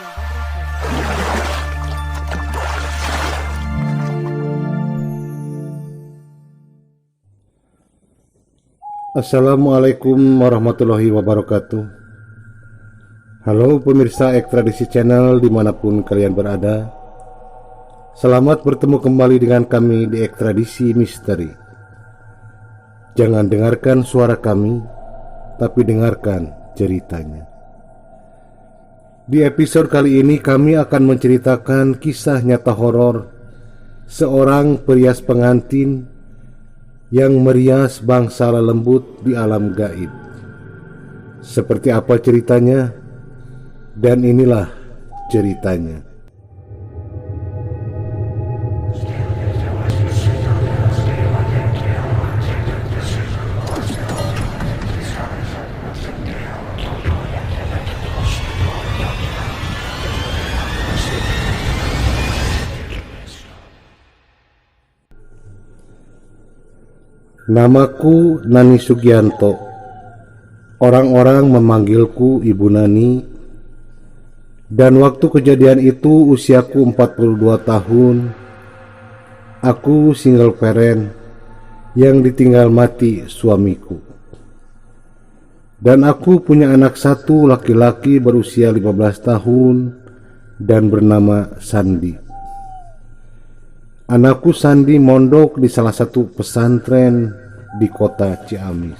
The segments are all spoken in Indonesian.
Jaga Brosur. Assalamualaikum warahmatullahi wabarakatuh. Halo pemirsa Ekstradisi Channel dimanapun kalian berada. Selamat bertemu kembali dengan kami di Ekstradisi Misteri. Jangan dengarkan suara kami, tapi dengarkan ceritanya. Di episode kali ini kami akan menceritakan kisah nyata horor seorang perias pengantin yang merias bangsala lembut di alam gaib. Seperti apa ceritanya? Dan inilah ceritanya. Namaku Nani Sugianto. Orang-orang memanggilku Ibu Nani. Dan waktu kejadian itu usiaku 42 tahun. Aku single parent yang ditinggal mati suamiku. Dan aku punya anak satu laki-laki berusia 15 tahun dan bernama Sandi. Anakku Sandi mondok di salah satu pesantren di kota Ciamis.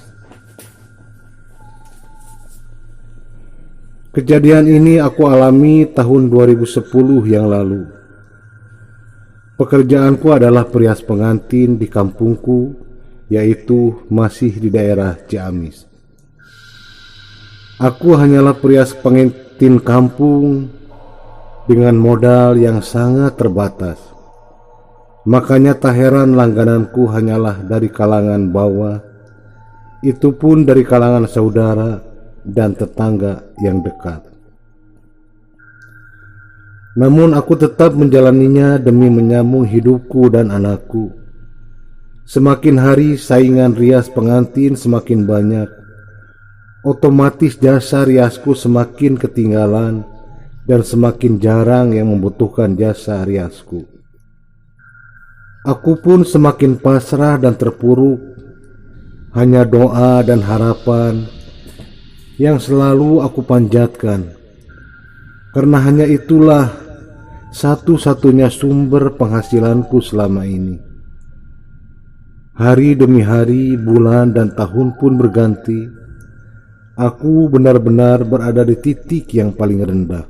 Kejadian ini aku alami tahun 2010 yang lalu. Pekerjaanku adalah perias pengantin di kampungku, yaitu masih di daerah Ciamis. Aku hanyalah perias pengantin kampung dengan modal yang sangat terbatas. Makanya tak heran langgananku hanyalah dari kalangan bawah, itu pun dari kalangan saudara dan tetangga yang dekat. Namun aku tetap menjalaninya demi menyambung hidupku dan anakku. Semakin hari saingan rias pengantin semakin banyak. Otomatis jasa riasku semakin ketinggalan dan semakin jarang yang membutuhkan jasa riasku. Aku pun semakin pasrah dan terpuruk. Hanya doa dan harapan yang selalu aku panjatkan, karena hanya itulah satu-satunya sumber penghasilanku selama ini. Hari demi hari, bulan dan tahun pun berganti. Aku benar-benar berada di titik yang paling rendah,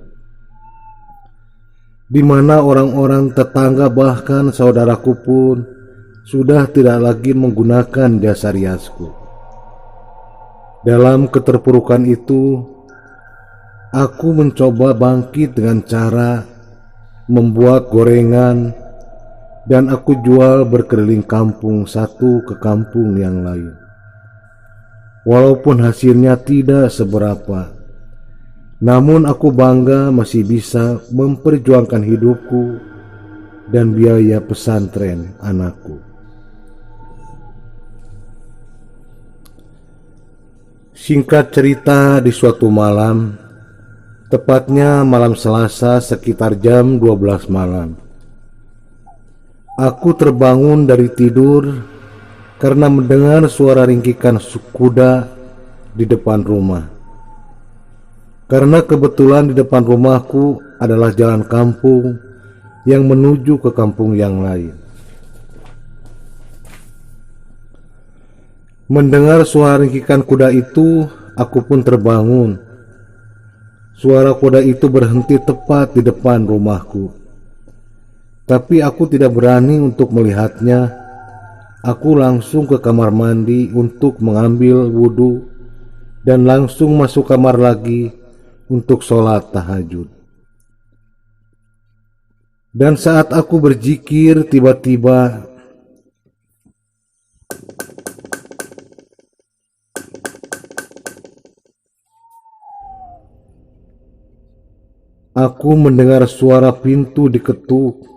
di mana orang-orang tetangga bahkan saudaraku pun sudah tidak lagi menggunakan jasa riasku. Dalam keterpurukan itu, aku mencoba bangkit dengan cara membuat gorengan dan aku jual berkeliling kampung satu ke kampung yang lain. Walaupun hasilnya tidak seberapa, namun aku bangga masih bisa memperjuangkan hidupku dan biaya pesantren anakku. Singkat cerita, di suatu malam, tepatnya malam Selasa sekitar jam 12 malam, aku terbangun dari tidur karena mendengar suara ringkikan kuda di depan rumah. Karena kebetulan di depan rumahku adalah jalan kampung yang menuju ke kampung yang lain. Mendengar suara ringkikan kuda itu, aku pun terbangun. Suara kuda itu berhenti tepat di depan rumahku. Tapi aku tidak berani untuk melihatnya. Aku langsung ke kamar mandi untuk mengambil wudhu dan langsung masuk kamar lagi untuk sholat tahajud. Dan saat aku berzikir, tiba-tiba aku mendengar suara pintu diketuk.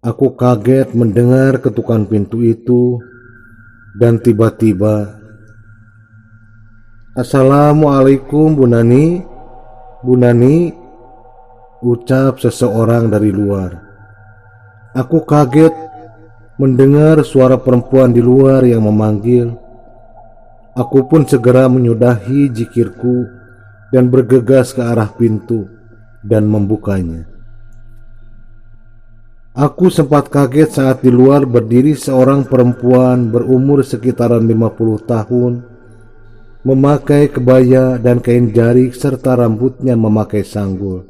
Aku kaget mendengar ketukan pintu itu dan tiba-tiba, "Assalamualaikum Bu Nani. Bu Nani, ucap seseorang dari luar. Aku kaget mendengar suara perempuan di luar yang memanggil. Aku pun segera menyudahi zikirku dan bergegas ke arah pintu dan membukanya. Aku sempat kaget saat di luar berdiri seorang perempuan berumur sekitaran 50 tahun, memakai kebaya dan kain jarik serta rambutnya memakai sanggul.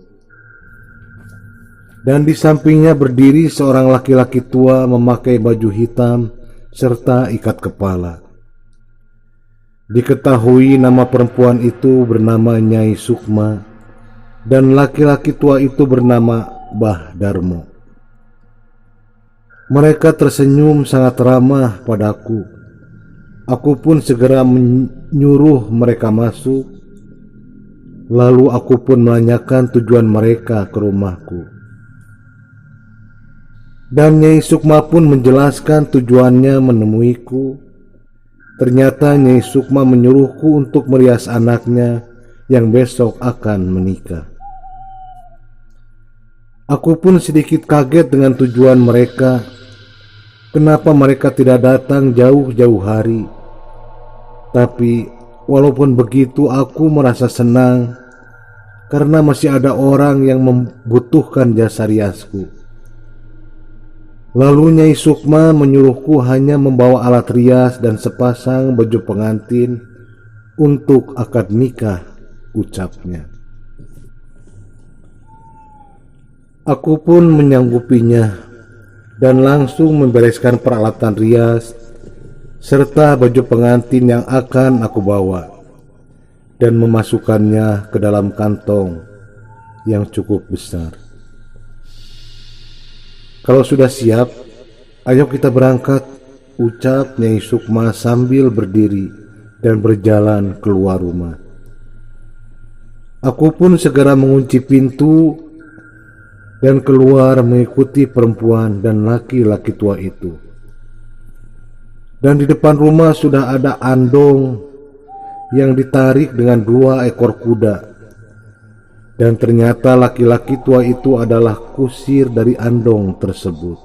Dan di sampingnya berdiri seorang laki-laki tua memakai baju hitam serta ikat kepala. Diketahui nama perempuan itu bernama Nyai Sukma dan laki-laki tua itu bernama Bah Darmo. Mereka tersenyum sangat ramah padaku. Aku pun segera menyuruh mereka masuk. Lalu aku pun menanyakan tujuan mereka ke rumahku. Dan Nyai Sukma pun menjelaskan tujuannya menemuiku. Ternyata Nyai Sukma menyuruhku untuk merias anaknya yang besok akan menikah. Aku pun sedikit kaget dengan tujuan mereka. Kenapa mereka tidak datang jauh-jauh hari? Tapi walaupun begitu aku merasa senang karena masih ada orang yang membutuhkan jasa riasku. Lalu Nyai Sukma menyuruhku hanya membawa alat rias dan sepasang baju pengantin untuk akad nikah, ucapnya. Aku pun menyanggupinya dan langsung membereskan peralatan rias serta baju pengantin yang akan aku bawa dan memasukkannya ke dalam kantong yang cukup besar. Kalau sudah siap, ayo kita berangkat, ucap Nyai Sukma sambil berdiri dan berjalan keluar rumah. Aku pun segera mengunci pintu dan keluar mengikuti perempuan dan laki-laki tua itu. Dan di depan rumah sudah ada andong yang ditarik dengan 2 ekor kuda. Dan ternyata laki-laki tua itu adalah kusir dari andong tersebut.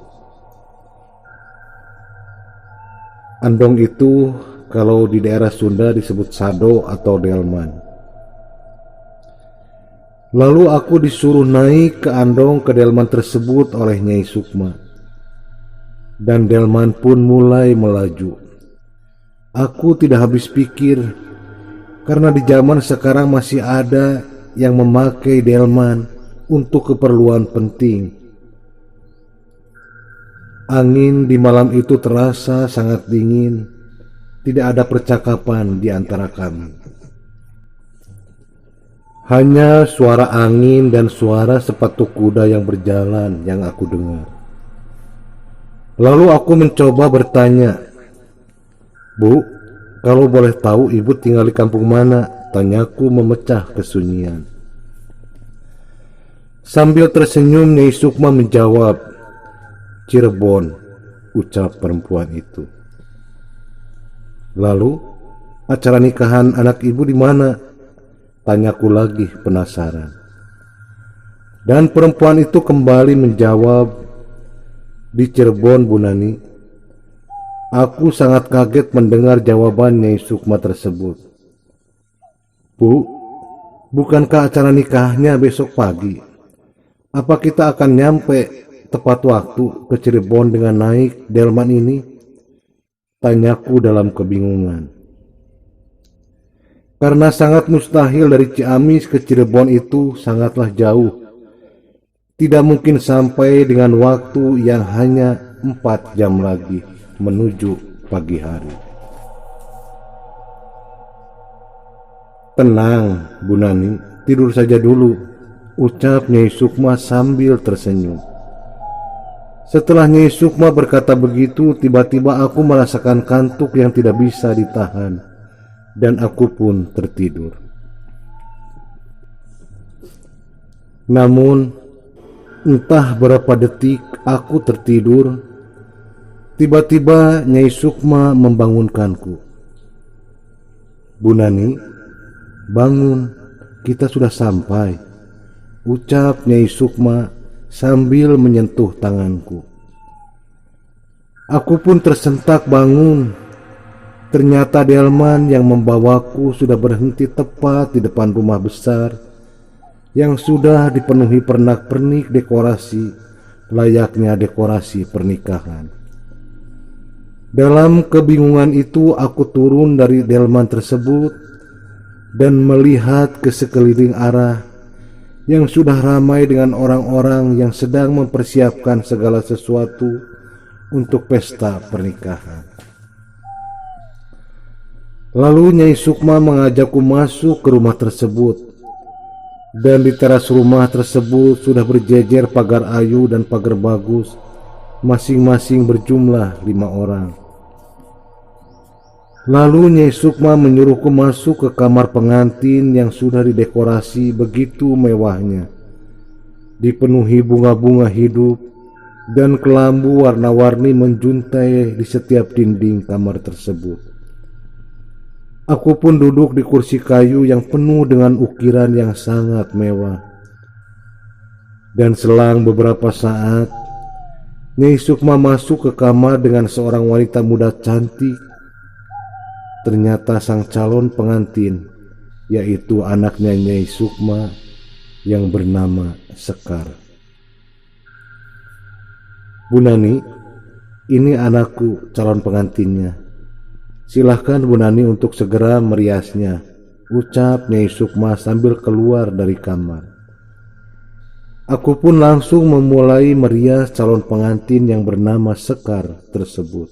Andong itu kalau di daerah Sunda disebut sado atau delman. Lalu aku disuruh naik ke andong ke delman tersebut oleh Nyai Sukma. Dan delman pun mulai melaju. Aku tidak habis pikir karena di zaman sekarang masih ada yang memakai delman untuk keperluan penting. Angin di malam itu terasa sangat dingin. Tidak ada percakapan di antara kami. Hanya suara angin dan suara sepatu kuda yang berjalan yang aku dengar. Lalu aku mencoba bertanya, "Bu, kalau boleh tahu ibu tinggal di kampung mana?" Tanyaku memecah kesunyian. Sambil tersenyum Nyai Sukma menjawab, "Cirebon," ucap perempuan itu. "Lalu acara nikahan anak ibu di mana?" Tanyaku lagi penasaran. Dan perempuan itu kembali menjawab, "Di Cirebon, Bu Nani." Aku sangat kaget mendengar jawaban Nyai Sukma tersebut. "Bu, bukankah acara nikahnya besok pagi? Apa kita akan nyampe tepat waktu ke Cirebon dengan naik delman ini?" Tanyaku dalam kebingungan. Karena sangat mustahil dari Ciamis ke Cirebon itu sangatlah jauh. Tidak mungkin sampai dengan waktu yang hanya 4 jam lagi menuju pagi hari. "Tenang, Bu Nani, tidur saja dulu," ucap Nyai Sukma sambil tersenyum. Setelah Nyai Sukma berkata begitu, tiba-tiba aku merasakan kantuk yang tidak bisa ditahan, dan aku pun tertidur. Namun, entah berapa detik aku tertidur, tiba-tiba Nyai Sukma membangunkanku. "Bu Nani, bangun, kita sudah sampai," ucap Nyai Sukma sambil menyentuh tanganku. Aku pun tersentak bangun. Ternyata delman yang membawaku sudah berhenti tepat di depan rumah besar yang sudah dipenuhi pernak-pernik dekorasi layaknya dekorasi pernikahan. Dalam kebingungan itu aku turun dari delman tersebut dan melihat ke sekeliling arah yang sudah ramai dengan orang-orang yang sedang mempersiapkan segala sesuatu untuk pesta pernikahan. Lalu Nyai Sukma mengajakku masuk ke rumah tersebut. Dan di teras rumah tersebut sudah berjejer pagar ayu dan pagar bagus, masing-masing berjumlah 5 orang. Lalu Nyai Sukma menyuruhku masuk ke kamar pengantin yang sudah didekorasi begitu mewahnya, dipenuhi bunga-bunga hidup dan kelambu warna-warni menjuntai di setiap dinding kamar tersebut. Aku pun duduk di kursi kayu yang penuh dengan ukiran yang sangat mewah. Dan selang beberapa saat, Nyai Sukma masuk ke kamar dengan seorang wanita muda cantik. Ternyata sang calon pengantin, yaitu anaknya Nyai Sukma yang bernama Sekar. Bu Nani, ini anakku calon pengantinnya. Silahkan Bu Nani untuk segera meriasnya, ucap Nyai Sukma sambil keluar dari kamar. Aku pun langsung memulai merias calon pengantin yang bernama Sekar tersebut.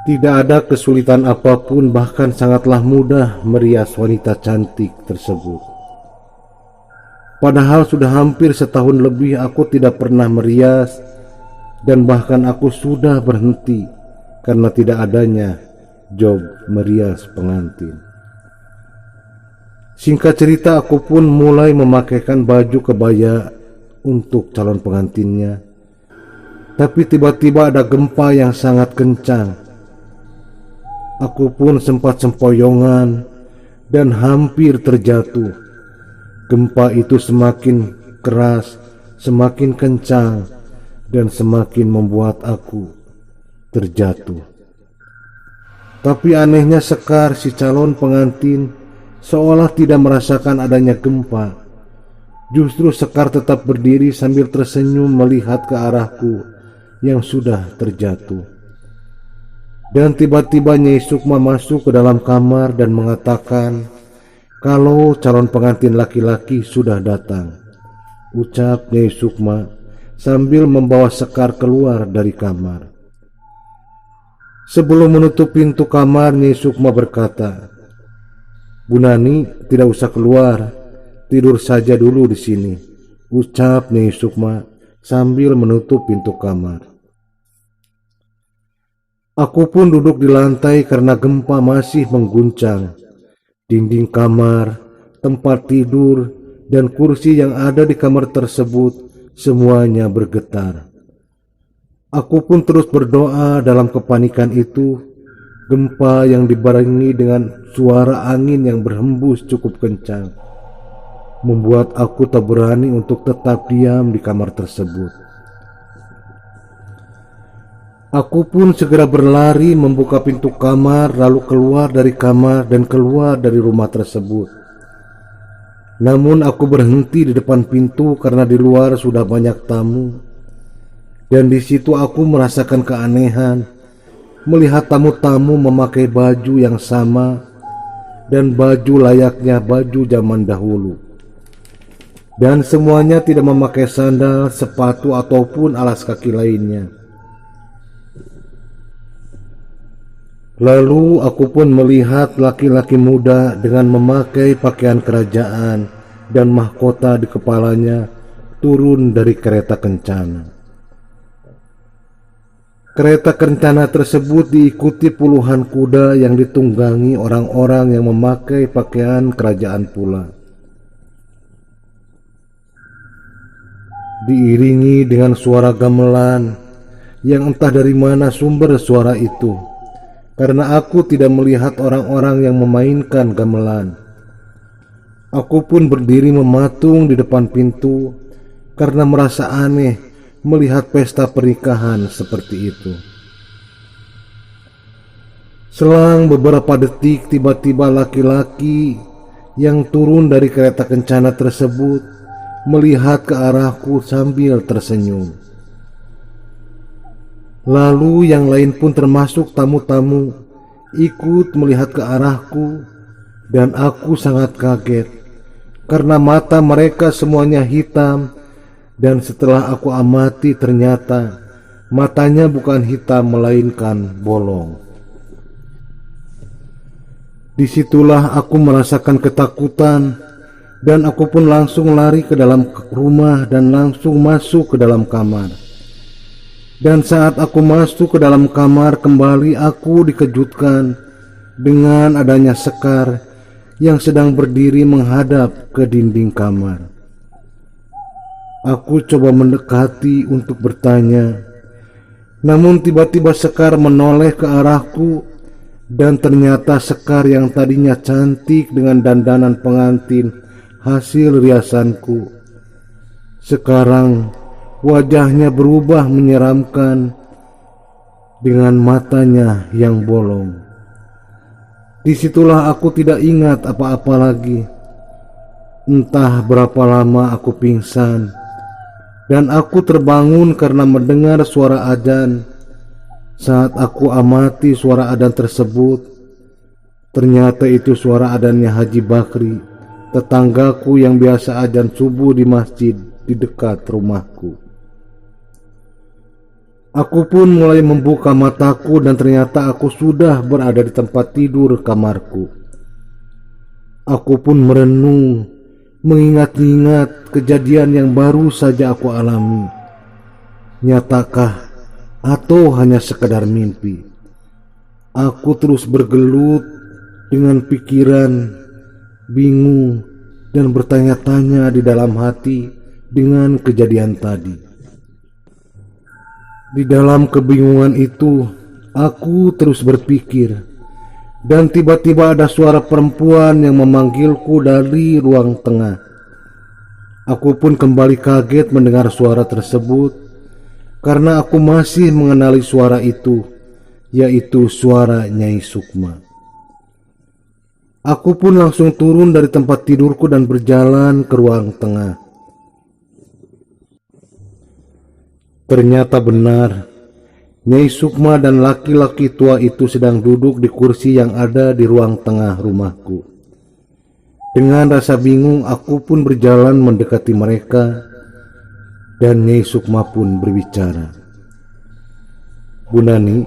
Tidak ada kesulitan apapun, bahkan sangatlah mudah merias wanita cantik tersebut. Padahal sudah hampir setahun lebih aku tidak pernah merias, dan bahkan aku sudah berhenti karena tidak adanya job merias pengantin. Singkat cerita, aku pun mulai memakaikan baju kebaya untuk calon pengantinnya. Tapi tiba-tiba ada gempa yang sangat kencang. Aku pun sempat sempoyongan dan hampir terjatuh. Gempa itu semakin keras, semakin kencang, dan semakin membuat aku terjatuh. Tapi anehnya Sekar, si calon pengantin, seolah tidak merasakan adanya gempa. Justru Sekar tetap berdiri sambil tersenyum melihat ke arahku yang sudah terjatuh. Dan tiba-tiba Nyai Sukma masuk ke dalam kamar dan mengatakan kalau calon pengantin laki-laki sudah datang, ucap Nyai Sukma sambil membawa Sekar keluar dari kamar. Sebelum menutup pintu kamar, Nyai Sukma berkata, Bu Nani tidak usah keluar, tidur saja dulu di sini, ucap Nyai Sukma sambil menutup pintu kamar. Aku pun duduk di lantai karena gempa masih mengguncang. Dinding kamar, tempat tidur, dan kursi yang ada di kamar tersebut semuanya bergetar. Aku pun terus berdoa dalam kepanikan itu. Gempa yang dibarengi dengan suara angin yang berhembus cukup kencang membuat aku tak berani untuk tetap diam di kamar tersebut. Aku pun segera berlari membuka pintu kamar, lalu keluar dari kamar dan keluar dari rumah tersebut. Namun aku berhenti di depan pintu karena di luar sudah banyak tamu. Dan di situ aku merasakan keanehan, melihat tamu-tamu memakai baju yang sama dan baju layaknya baju zaman dahulu. Dan semuanya tidak memakai sandal, sepatu ataupun alas kaki lainnya. Lalu aku pun melihat laki-laki muda dengan memakai pakaian kerajaan dan mahkota di kepalanya turun dari kereta kencana. Kereta kencana tersebut diikuti puluhan kuda yang ditunggangi orang-orang yang memakai pakaian kerajaan pula. Diiringi dengan suara gamelan yang entah dari mana sumber suara itu, karena aku tidak melihat orang-orang yang memainkan gamelan. Aku pun berdiri mematung di depan pintu karena merasa aneh melihat pesta pernikahan seperti itu. Selang beberapa detik, tiba-tiba laki-laki yang turun dari kereta kencana tersebut melihat ke arahku sambil tersenyum. Lalu yang lain pun termasuk tamu-tamu ikut melihat ke arahku dan aku sangat kaget karena mata mereka semuanya hitam dan setelah aku amati ternyata matanya bukan hitam melainkan bolong. Disitulah aku merasakan ketakutan dan aku pun langsung lari ke dalam rumah dan langsung masuk ke dalam kamar. Dan saat aku masuk ke dalam kamar kembali aku dikejutkan dengan adanya Sekar yang sedang berdiri menghadap ke dinding kamar. Aku coba mendekati untuk bertanya, namun tiba-tiba Sekar menoleh ke arahku dan ternyata Sekar yang tadinya cantik dengan dandanan pengantin hasil riasanku, sekarang wajahnya berubah menyeramkan dengan matanya yang bolong. Disitulah aku tidak ingat apa-apa lagi. Entah berapa lama aku pingsan dan aku terbangun karena mendengar suara adzan. Saat aku amati suara adzan tersebut, ternyata itu suara adzannya Haji Bakri, tetanggaku yang biasa adzan subuh di masjid di dekat rumahku. Aku pun mulai membuka mataku dan ternyata aku sudah berada di tempat tidur kamarku. Aku pun merenung, mengingat-ingat kejadian yang baru saja aku alami. Nyatakah atau hanya sekedar mimpi? Aku terus bergelut dengan pikiran, bingung dan bertanya-tanya di dalam hati dengan kejadian tadi. Di dalam kebingungan itu, aku terus berpikir dan tiba-tiba ada suara perempuan yang memanggilku dari ruang tengah. Aku pun kembali kaget mendengar suara tersebut karena aku masih mengenali suara itu, yaitu suara Nyai Sukma. Aku pun langsung turun dari tempat tidurku dan berjalan ke ruang tengah. Ternyata benar, Nyai Sukma dan laki-laki tua itu sedang duduk di kursi yang ada di ruang tengah rumahku. Dengan rasa bingung, aku pun berjalan mendekati mereka dan Nyai Sukma pun berbicara. Bu Nani,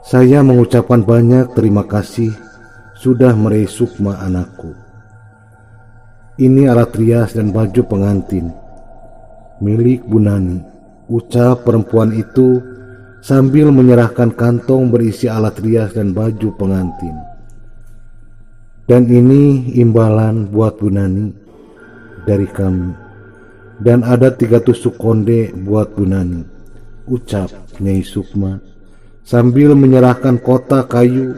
saya mengucapkan banyak terima kasih sudah meraih Sukma anakku. Ini alat rias dan baju pengantin milik Bu Nani, ucap perempuan itu sambil menyerahkan kantong berisi alat rias dan baju pengantin. Dan ini imbalan buat Bu Nani dari kami. Dan ada 3 tusuk konde buat Bu Nani, ucap Nyai Sukma sambil menyerahkan kotak kayu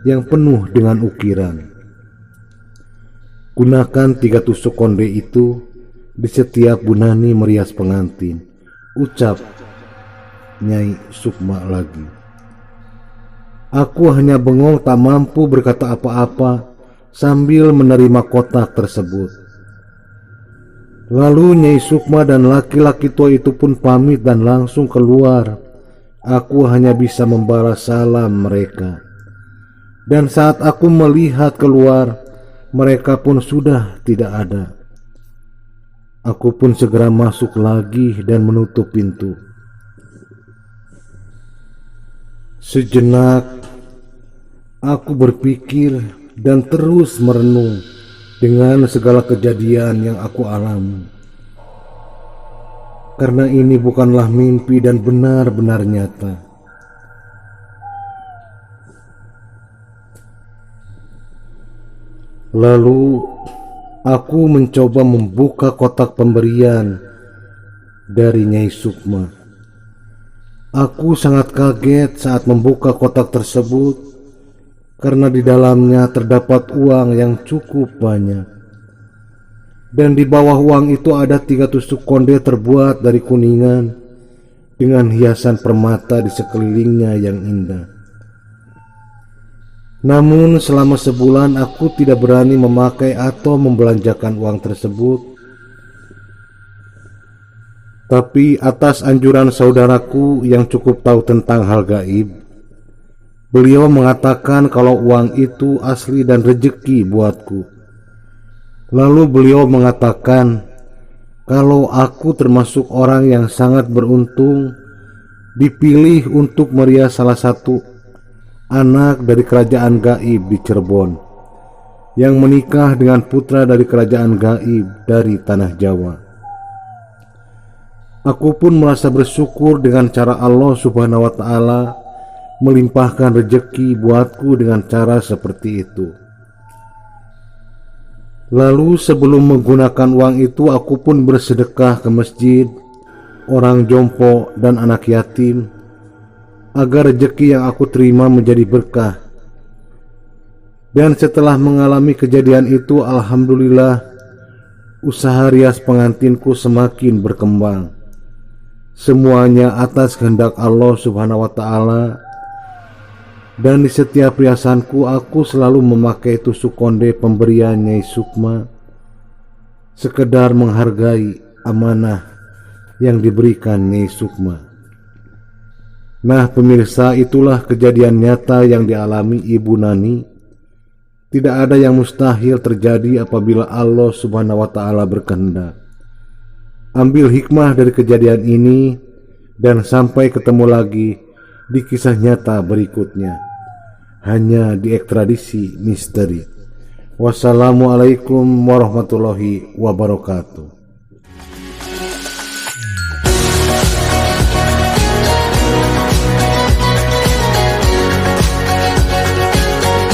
yang penuh dengan ukiran. Gunakan 3 tusuk konde itu di setiap Bu Nani merias pengantin, ucap Nyai Sukma lagi. Aku hanya bengong tak mampu berkata apa-apa sambil menerima kotak tersebut. Lalu Nyai Sukma dan laki-laki tua itu pun pamit dan langsung keluar. Aku hanya bisa membalas salam mereka. Dan saat aku melihat keluar, mereka pun sudah tidak ada. Aku pun segera masuk lagi dan menutup pintu. Sejenak, aku berpikir dan terus merenung dengan segala kejadian yang aku alami. Karena ini bukanlah mimpi dan benar-benar nyata. Lalu aku mencoba membuka kotak pemberian dari Nyai Sukma. Aku sangat kaget saat membuka kotak tersebut karena di dalamnya terdapat uang yang cukup banyak. Dan di bawah uang itu ada 3 tusuk konde terbuat dari kuningan dengan hiasan permata di sekelilingnya yang indah. Namun selama sebulan aku tidak berani memakai atau membelanjakan uang tersebut. Tapi atas anjuran saudaraku yang cukup tahu tentang hal gaib, beliau mengatakan kalau uang itu asli dan rezeki buatku. Lalu beliau mengatakan kalau aku termasuk orang yang sangat beruntung dipilih untuk merias salah satu anak dari kerajaan gaib di Cirebon yang menikah dengan putra dari kerajaan gaib dari tanah Jawa. Aku pun merasa bersyukur dengan cara Allah Subhanahu wa Ta'ala melimpahkan rezeki buatku dengan cara seperti itu. Lalu sebelum menggunakan uang itu aku pun bersedekah ke masjid, orang jompo dan anak yatim, agar rezeki yang aku terima menjadi berkah. Dan setelah mengalami kejadian itu, alhamdulillah, usaha rias pengantinku semakin berkembang. Semuanya atas kehendak Allah Subhanahu wa Ta'ala. Dan di setiap riasanku aku selalu memakai tusuk konde pemberian Nyai Sukma, sekedar menghargai amanah yang diberikan Nyai Sukma. Nah pemirsa, itulah kejadian nyata yang dialami Ibu Nani. Tidak ada yang mustahil terjadi apabila Allah Subhanahu wa Ta'ala berkehendak. Ambil hikmah dari kejadian ini dan sampai ketemu lagi di kisah nyata berikutnya, hanya di Ekstradisi Misteri. Wassalamualaikum warahmatullahi wabarakatuh.